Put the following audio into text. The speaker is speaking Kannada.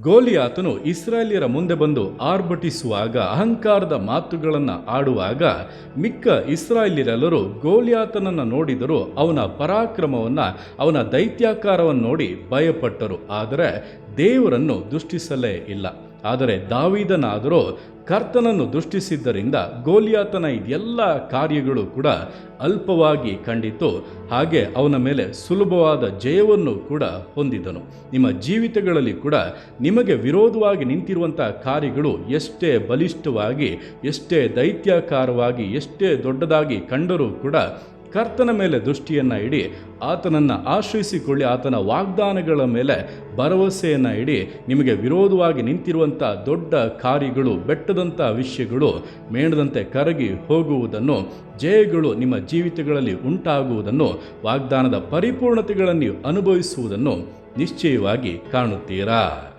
ಗೋಲಿಯಾತನು ಇಸ್ರಾಯೇಲ್ಯರ ಮುಂದೆ ಬಂದು ಆರ್ಭಟಿಸುವಾಗ, ಅಹಂಕಾರದ ಮಾತುಗಳನ್ನು ಆಡುವಾಗ ಮಿಕ್ಕ ಇಸ್ರಾಯೇಲ್ಯರೆಲ್ಲರೂ ಗೋಲಿಯಾತನನ್ನು ನೋಡಿದರೂ ಅವನ ಪರಾಕ್ರಮವನ್ನು, ಅವನ ದೈತ್ಯಾಕಾರವನ್ನು ನೋಡಿ ಭಯಪಟ್ಟರು. ಆದರೆ ದೇವರನ್ನು ದೃಷ್ಟಿಸಲೇ ಇಲ್ಲ. ಆದರೆ ದಾವೀದನಾದರೂ ಕರ್ತನನ್ನು ದೃಷ್ಟಿಸಿದ್ದರಿಂದ ಗೋಲಿಯಾತನ ಇದೆಲ್ಲ ಕಾರ್ಯಗಳು ಕೂಡ ಅಲ್ಪವಾಗಿ ಕಂಡಿತು. ಹಾಗೆ ಅವನ ಮೇಲೆ ಸುಲಭವಾದ ಜಯವನ್ನು ಕೂಡ ಹೊಂದಿದನು. ನಿಮ್ಮ ಜೀವಿತಗಳಲ್ಲಿ ಕೂಡ ನಿಮಗೆ ವಿರೋಧವಾಗಿ ನಿಂತಿರುವಂಥ ಕಾರ್ಯಗಳು ಎಷ್ಟೇ ಬಲಿಷ್ಠವಾಗಿ, ಎಷ್ಟೇ ದೈತ್ಯಾಕಾರವಾಗಿ, ಎಷ್ಟೇ ದೊಡ್ಡದಾಗಿ ಕಂಡರೂ ಕೂಡ ಕರ್ತನ ಮೇಲೆ ದೃಷ್ಟಿಯನ್ನು ಇಡಿ, ಆತನನ್ನು ಆಶ್ರಯಿಸಿಕೊಳ್ಳಿ, ಆತನ ವಾಗ್ದಾನಗಳ ಮೇಲೆ ಭರವಸೆಯನ್ನು ಇಡಿ. ನಿಮಗೆ ವಿರೋಧವಾಗಿ ನಿಂತಿರುವಂಥ ದೊಡ್ಡ ಕಾರ್ಯಗಳು, ಬೆಟ್ಟದಂಥ ವಿಷಯಗಳು ಮೇಣದಂತೆ ಕರಗಿ ಹೋಗುವುದನ್ನು, ಜಯಗಳು ನಿಮ್ಮ ಜೀವಿತಗಳಲ್ಲಿ ಉಂಟಾಗುವುದನ್ನು, ವಾಗ್ದಾನದ ಪರಿಪೂರ್ಣತೆಗಳನ್ನು ಅನುಭವಿಸುವುದನ್ನು ನಿಶ್ಚಯವಾಗಿ ಕಾಣುತ್ತೀರಾ?